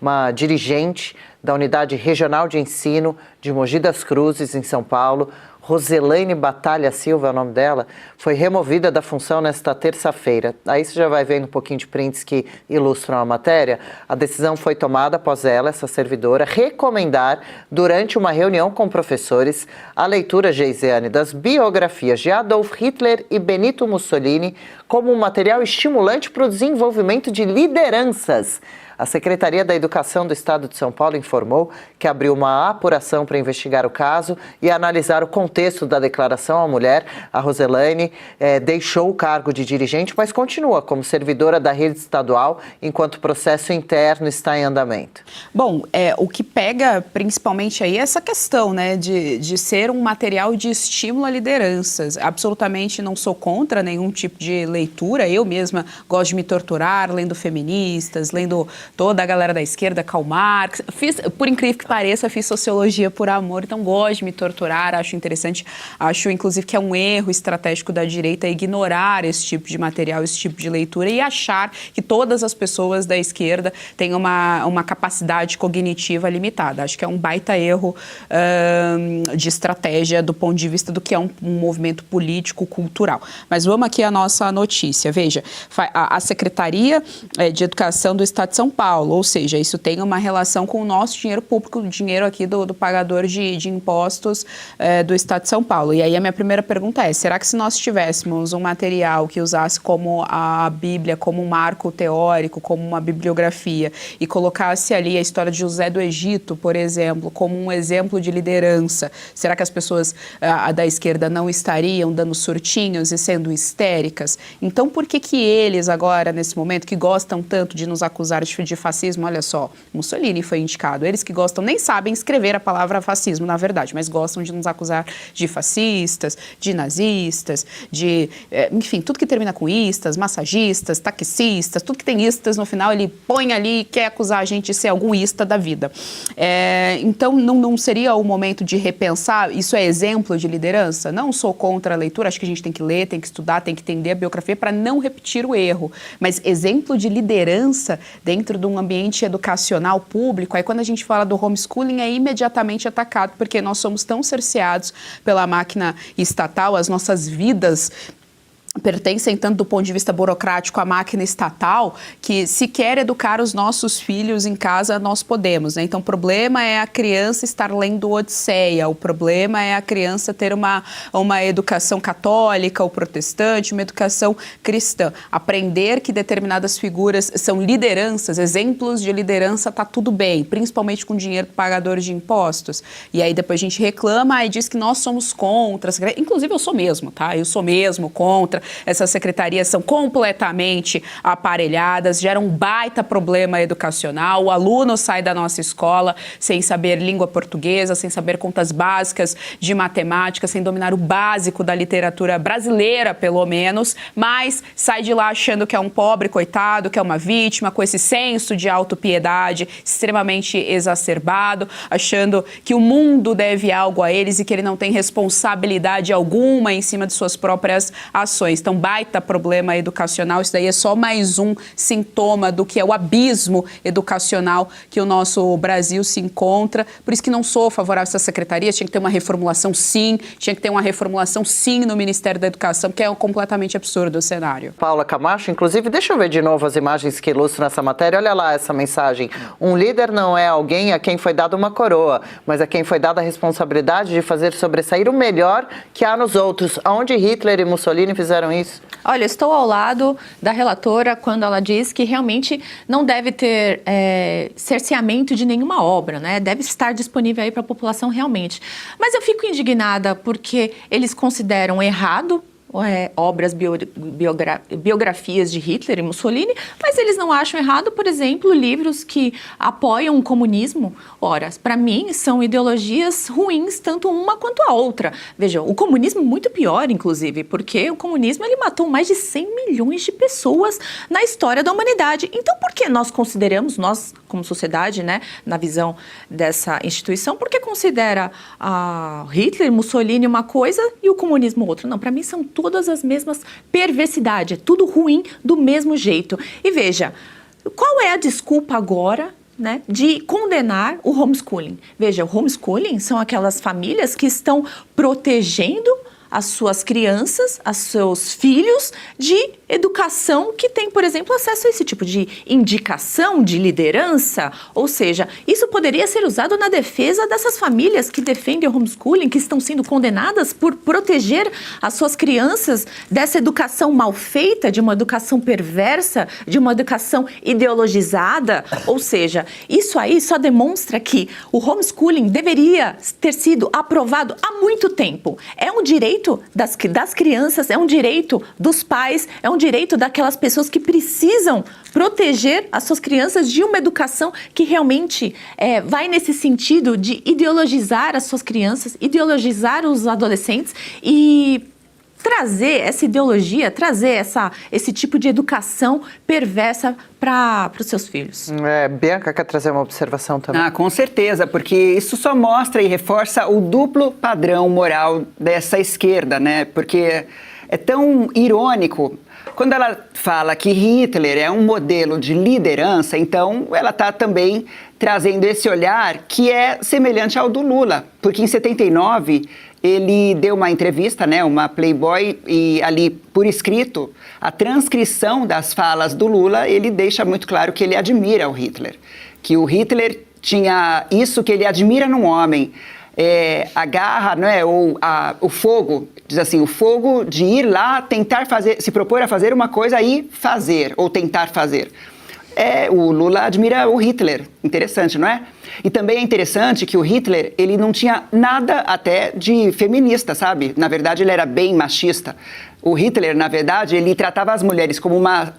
uma dirigente da Unidade Regional de Ensino de Mogi das Cruzes, em São Paulo, Roselaine Batalha Silva é o nome dela, foi removida da função nesta terça-feira. Aí você já vai vendo um pouquinho de prints que ilustram a matéria. A decisão foi tomada após ela, essa servidora, recomendar, durante uma reunião com professores, a leitura, Geisiane, das biografias de Adolf Hitler e Benito Mussolini como um material estimulante para o desenvolvimento de lideranças. A Secretaria da Educação do Estado de São Paulo informou que abriu uma apuração para investigar o caso e analisar o contexto da declaração à mulher. A Roselaine deixou o cargo de dirigente, mas continua como servidora da rede estadual, enquanto o processo interno está em andamento. Bom, o que pega principalmente aí é essa questão, né, de ser um material de estímulo a lideranças. Absolutamente não sou contra nenhum tipo de leitura. Eu mesma gosto de me torturar lendo feministas, lendo toda a galera da esquerda, Karl Marx. Por incrível que pareça, fiz sociologia por amor, então gosto de me torturar, acho interessante. Acho, inclusive, que é um erro estratégico da direita ignorar esse tipo de material, esse tipo de leitura e achar que todas as pessoas da esquerda têm uma capacidade cognitiva limitada. Acho que é um baita erro de estratégia do ponto de vista do que é um movimento político-cultural. Mas vamos aqui à nossa notícia. Veja, a Secretaria de Educação do Estado de São Paulo, ou seja, isso tem uma relação com o nosso dinheiro público, o dinheiro aqui do pagador de impostos do Estado de São Paulo. E aí a minha primeira pergunta é, será que se nós tivéssemos um material que usasse como a Bíblia, como um marco teórico, como uma bibliografia, e colocasse ali a história de José do Egito, por exemplo, como um exemplo de liderança, será que as pessoas da esquerda não estariam dando surtinhos e sendo histéricas? Então, por que eles agora, nesse momento, que gostam tanto de nos acusar de fascismo, olha só, Mussolini foi indicado, eles que gostam, nem sabem escrever a palavra fascismo, na verdade, mas gostam de nos acusar de fascistas, de nazistas, enfim, tudo que termina com istas, massagistas, taxistas, tudo que tem istas no final, ele põe ali e quer acusar a gente de ser algum ista da vida. Então, não seria o momento de repensar, isso é exemplo de liderança? Não sou contra a leitura, acho que a gente tem que ler, tem que estudar, tem que entender a biografia para não repetir o erro, mas exemplo de liderança dentro de um ambiente educacional público, aí quando a gente fala do homeschooling é imediatamente atacado, porque nós somos tão cerceados pela máquina estatal, as nossas vidas pertencem tanto do ponto de vista burocrático à máquina estatal, que se quer educar os nossos filhos em casa, nós podemos, né? Então, o problema é a criança estar lendo Odisseia, o problema é a criança ter uma educação católica ou protestante, uma educação cristã. Aprender que determinadas figuras são lideranças, exemplos de liderança, tá tudo bem, principalmente com dinheiro do pagador de impostos. E aí depois a gente reclama e diz que nós somos contra, inclusive eu sou mesmo, tá? Eu sou mesmo contra. Essas secretarias são completamente aparelhadas, geram um baita problema educacional. O aluno sai da nossa escola sem saber língua portuguesa, sem saber contas básicas de matemática, sem dominar o básico da literatura brasileira, pelo menos, mas sai de lá achando que é um pobre coitado, que é uma vítima, com esse senso de autopiedade extremamente exacerbado, achando que o mundo deve algo a eles e que ele não tem responsabilidade alguma em cima de suas próprias ações. Então, baita problema educacional, isso daí é só mais um sintoma do que é o abismo educacional que o nosso Brasil se encontra. Por isso que não sou favorável a essa secretaria, tinha que ter uma reformulação sim, no Ministério da Educação, que é completamente absurdo o cenário. Paula Camacho, inclusive, deixa eu ver de novo as imagens que ilustram essa matéria, olha lá essa mensagem. Um líder não é alguém a quem foi dada uma coroa, mas a quem foi dada a responsabilidade de fazer sobressair o melhor que há nos outros. Onde Hitler e Mussolini fizeram isso? Olha, estou ao lado da relatora quando ela diz que realmente não deve ter cerceamento de nenhuma obra, né? Deve estar disponível aí para a população realmente. Mas eu fico indignada porque eles consideram errado obras, biografias de Hitler e Mussolini, mas eles não acham errado, por exemplo, livros que apoiam o comunismo. Ora, para mim, são ideologias ruins, tanto uma quanto a outra. Vejam, o comunismo é muito pior, inclusive, porque o comunismo ele matou mais de 100 milhões de pessoas na história da humanidade. Então, por que nós consideramos, nós como sociedade, né, na visão dessa instituição, por que considera Hitler, Mussolini uma coisa e o comunismo outra? Não, para mim são todas as mesmas perversidades, é tudo ruim do mesmo jeito. E veja, qual é a desculpa agora né, de condenar o homeschooling. Veja, o homeschooling são aquelas famílias que estão protegendo as suas crianças, os seus filhos, de educação que tem, por exemplo, acesso a esse tipo de indicação de liderança. Ou seja, isso poderia ser usado na defesa dessas famílias que defendem o homeschooling, que estão sendo condenadas por proteger as suas crianças dessa educação mal feita, de uma educação perversa, de uma educação ideologizada. Ou seja, isso aí só demonstra que o homeschooling deveria ter sido aprovado há muito tempo. É um direito das crianças, é um direito dos pais, é um direito daquelas pessoas que precisam proteger as suas crianças de uma educação que realmente vai nesse sentido de ideologizar as suas crianças, ideologizar os adolescentes e trazer essa ideologia, trazer esse tipo de educação perversa para os seus filhos. Bianca quer trazer uma observação também. Com certeza, porque isso só mostra e reforça o duplo padrão moral dessa esquerda, né? Porque é tão irônico. Quando ela fala que Hitler é um modelo de liderança, então ela está também trazendo esse olhar que é semelhante ao do Lula, porque em 79 ele deu uma entrevista, né, uma Playboy, e ali, por escrito, a transcrição das falas do Lula, ele deixa muito claro que ele admira o Hitler, que o Hitler tinha isso que ele admira num homem, a garra, né, ou o fogo, diz assim, o fogo de ir lá, tentar fazer, se propor a fazer uma coisa e fazer, ou tentar fazer. O Lula admira o Hitler, interessante, não é? E também é interessante que o Hitler, ele não tinha nada até de feminista, sabe? Na verdade, ele era bem machista. O Hitler, na verdade, ele tratava as mulheres como uma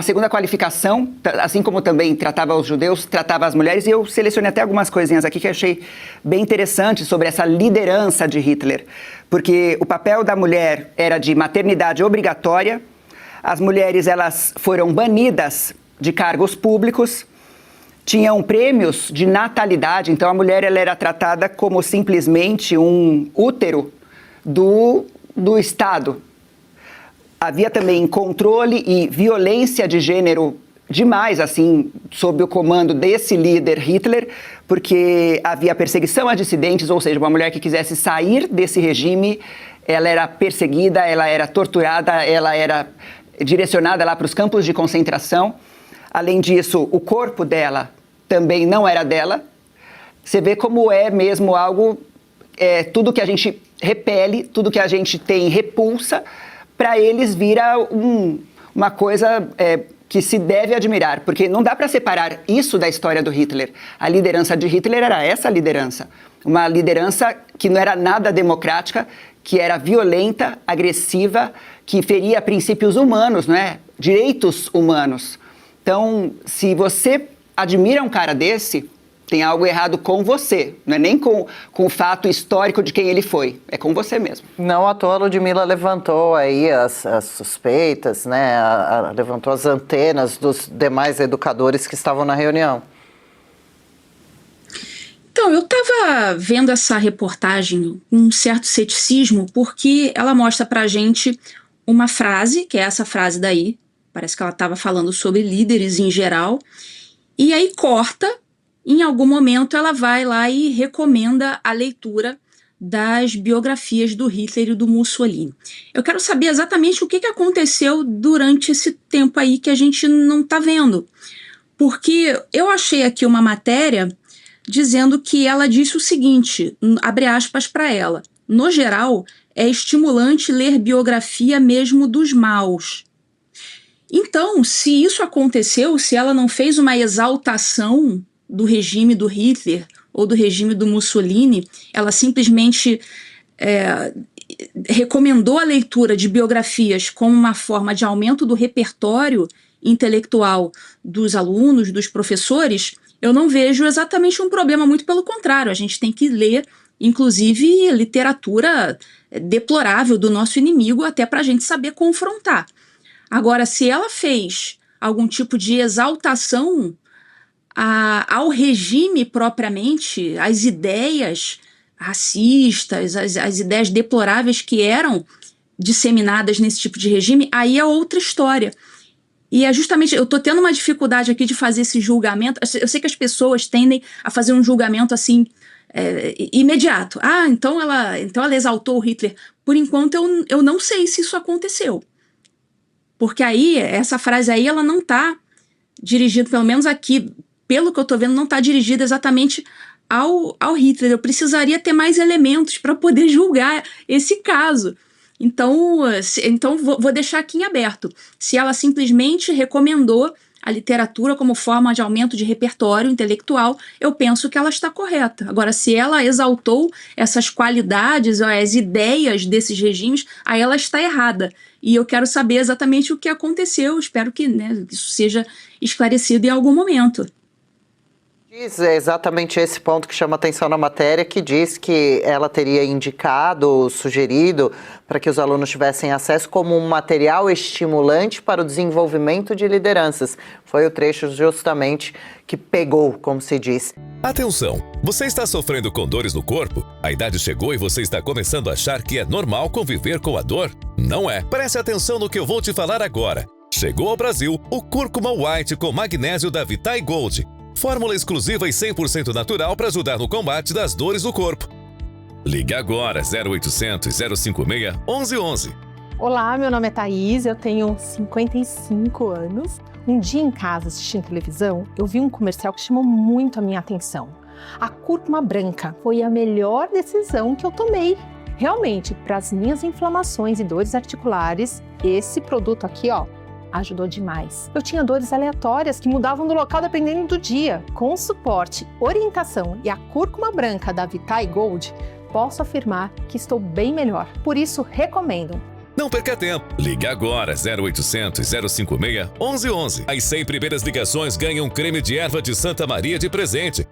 segunda qualificação, assim como também tratava os judeus, tratava as mulheres, e eu selecionei até algumas coisinhas aqui que eu achei bem interessante sobre essa liderança de Hitler, porque o papel da mulher era de maternidade obrigatória, as mulheres elas foram banidas de cargos públicos, tinham prêmios de natalidade, então a mulher ela era tratada como simplesmente um útero do Estado. Havia também controle e violência de gênero demais, assim, sob o comando desse líder Hitler, porque havia perseguição a dissidentes, ou seja, uma mulher que quisesse sair desse regime, ela era perseguida, ela era torturada, ela era direcionada lá para os campos de concentração. Além disso, o corpo dela também não era dela. Você vê como é mesmo algo, tudo que a gente repele, tudo que a gente tem repulsa, para eles vira uma coisa que se deve admirar, porque não dá para separar isso da história do Hitler. A liderança de Hitler era essa liderança, uma liderança que não era nada democrática, que era violenta, agressiva, que feria princípios humanos, não é? Direitos humanos. Então, se você admira um cara desse, tem algo errado com você, não é nem com o fato histórico de quem ele foi, é com você mesmo. Não à toa, a Ludmilla levantou aí as suspeitas, né? Levantou as antenas dos demais educadores que estavam na reunião. Então, eu estava vendo essa reportagem com um certo ceticismo, porque ela mostra pra gente uma frase, que é essa frase daí, parece que ela estava falando sobre líderes em geral, e aí corta, em algum momento ela vai lá e recomenda a leitura das biografias do Hitler e do Mussolini. Eu quero saber exatamente o que aconteceu durante esse tempo aí que a gente não está vendo, porque eu achei aqui uma matéria dizendo que ela disse o seguinte, abre aspas para ela, no geral, é estimulante ler biografia mesmo dos maus. Então, se isso aconteceu, se ela não fez uma exaltação do regime do Hitler ou do regime do Mussolini, ela simplesmente recomendou a leitura de biografias como uma forma de aumento do repertório intelectual dos alunos, dos professores, eu não vejo exatamente um problema, muito pelo contrário, a gente tem que ler, inclusive, literatura deplorável do nosso inimigo, até para a gente saber confrontar. Agora, se ela fez algum tipo de exaltação ao regime propriamente, às ideias racistas, as ideias deploráveis que eram disseminadas nesse tipo de regime, aí é outra história. E é justamente, eu tô tendo uma dificuldade aqui de fazer esse julgamento. Eu sei que as pessoas tendem a fazer um julgamento assim, imediato. Ah, então ela exaltou o Hitler. Por enquanto, eu não sei se isso aconteceu. Porque aí, essa frase aí, ela não tá dirigida, pelo menos aqui, pelo que eu tô vendo, não tá dirigida exatamente ao Hitler. Eu precisaria ter mais elementos para poder julgar esse caso. Então vou deixar aqui em aberto. Se ela simplesmente recomendou a literatura como forma de aumento de repertório intelectual, eu penso que ela está correta. Agora, se ela exaltou essas qualidades, as ideias desses regimes, aí ela está errada. E eu quero saber exatamente o que aconteceu. Espero que, né, isso seja esclarecido em algum momento. Diz exatamente esse ponto que chama atenção na matéria, que diz que ela teria indicado, sugerido para que os alunos tivessem acesso como um material estimulante para o desenvolvimento de lideranças. Foi o trecho justamente que pegou, como se diz. Atenção! Você está sofrendo com dores no corpo? A idade chegou e você está começando a achar que é normal conviver com a dor? Não é. Preste atenção no que eu vou te falar agora. Chegou ao Brasil o Cúrcuma White com magnésio da Vitae Gold. Fórmula exclusiva e 100% natural para ajudar no combate das dores do corpo. Ligue agora 0800 056 1111. Olá, meu nome é Thaís, eu tenho 55 anos. Um dia em casa, assistindo televisão, eu vi um comercial que chamou muito a minha atenção. A cúrcuma branca foi a melhor decisão que eu tomei. Realmente, para as minhas inflamações e dores articulares, esse produto aqui, ajudou demais. Eu tinha dores aleatórias que mudavam do local dependendo do dia. Com suporte, orientação e a cúrcuma branca da Vitae Gold, posso afirmar que estou bem melhor. Por isso, recomendo. Não perca tempo. Ligue agora 0800 056 1111. As 100 primeiras ligações ganham um creme de erva de Santa Maria de presente.